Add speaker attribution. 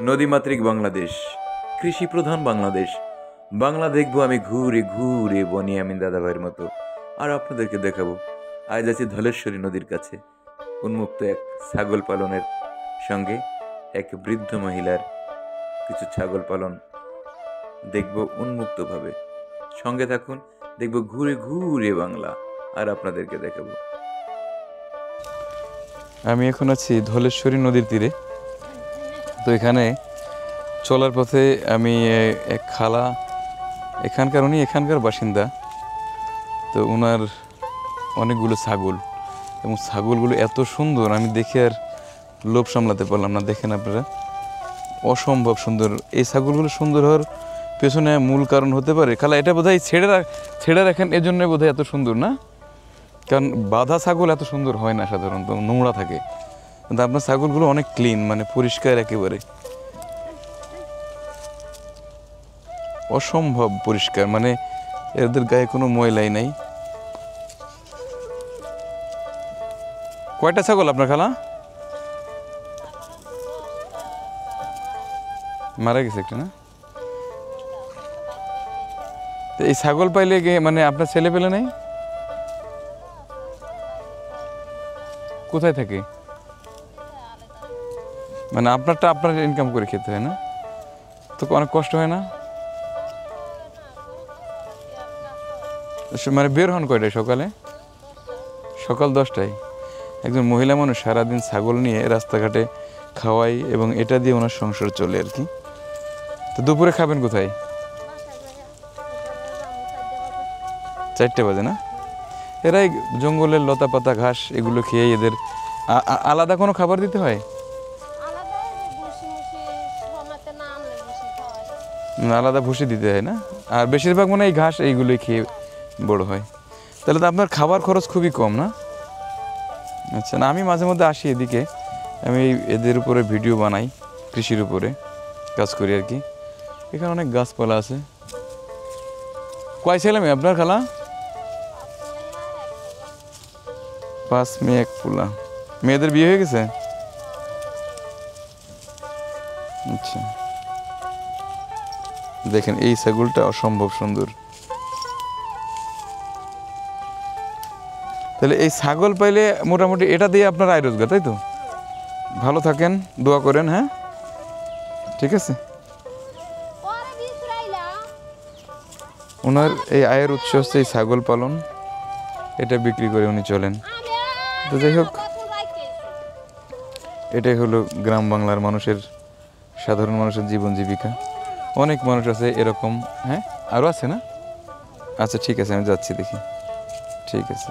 Speaker 1: নদীমাতৃক বাংলাদেশ, কৃষি প্রধান বাংলাদেশ। বাংলা দেখবো আমি ঘুরে ঘুরে বনিয়ামিন দাদাভাইয়ের মতো, আর আপনাদেরকে দেখাবো। আজ আছি ধলেশ্বরী নদীর কাছে, উন্মুক্ত এক ছাগল পালনের সঙ্গে এক বৃদ্ধ মহিলার কিছু ছাগল পালন দেখবো উন্মুক্তভাবে। সঙ্গে থাকুন, দেখবো ঘুরে ঘুরে বাংলা, আর আপনাদেরকে দেখাবো। আমি এখন আছি ধলেশ্বরী নদীর তীরে। তো এখানে চলার পথে আমি এক খালা, উনি এখানকার বাসিন্দা। তো ওনার অনেকগুলো ছাগল, এবং ছাগলগুলো এত সুন্দর আমি দেখে আর লোভ সামলাতে পারলাম না। দেখেন আপনারা, অসম্ভব সুন্দর। এই ছাগলগুলো সুন্দর হওয়ার পেছনে মূল কারণ হতে পারে খালা, এটা বোধহয় ছেড়ে রাখেন, এজন্য বোধহয় এত সুন্দর না? কারণ বাঁধা ছাগল এত সুন্দর হয় না, সাধারণত নোংরা থাকে। কিন্তু আপনার ছাগলগুলো অনেক ক্লিন, মানে পরিষ্কার, একেবারে অসম্ভব পরিষ্কার, মানে এদের গায়ে কোনো ময়লাই নাই। কয়টা ছাগল আপনার খালা? মারা গেছে একটা, না? এই ছাগল পাইলে মানে আপনার ছেলে পেলে নেই? কোথায় থাকে? মানে আপনারটা আপনার ইনকাম করে খেতে হয় না? তো অনেক কষ্ট হয় না? মানে বের হন কয়টায়? সকালে? সকাল 10টায়। একজন মহিলা মানুষ সারাদিন ছাগল নিয়ে রাস্তাঘাটে খাওয়াই, এবং এটা দিয়ে ওনার সংসার চলে আর কি। তো দুপুরে খাবেন কোথায়? 4টে বাজে, না? এরাই জঙ্গলের লতা পাতা ঘাস এগুলো খেয়ে এদের আলাদা কোনো খাবার দিতে হয়? আলাদা ভুসি দিতে হয় না? আর বেশিরভাগ মানে এই ঘাস এইগুলোই খেয়ে বড় হয়। তাহলে তো আপনার খাবার খরচ খুবই কম, না? আচ্ছা, না, আমি মাঝে মধ্যে আসি এদিকে, আমি এদের উপরে ভিডিও বানাই, কৃষির উপরে কাজ করি আর কি। এখানে অনেক গাছপালা আছে। কয় ছেলে মেয়ে আপনার খালা? 5 মেয়ে 1 পোলা। মেয়েদের বিয়ে হয়ে গেছে? আচ্ছা, দেখেন এই ছাগলটা অসম্ভব সুন্দর। তাহলে এই ছাগল পাইলে মোটামুটি এটা দিয়ে আপনার আয় রোজগার, তাই তো? ভালো থাকেন, দোয়া করেন। হ্যাঁ, ঠিক আছে। ওনার এই আয়ের উৎস হচ্ছে এই ছাগল পালন, এটা বিক্রি করে উনি চলেন। তো যাই হোক, এটাই হলো গ্রাম বাংলার মানুষের, সাধারণ মানুষের জীবন জীবিকা। অনেক মানুষ আছে এরকম। হ্যাঁ, আরও আছে, না? আচ্ছা, ঠিক আছে, আমি যাচ্ছি, দেখি। ঠিক আছে।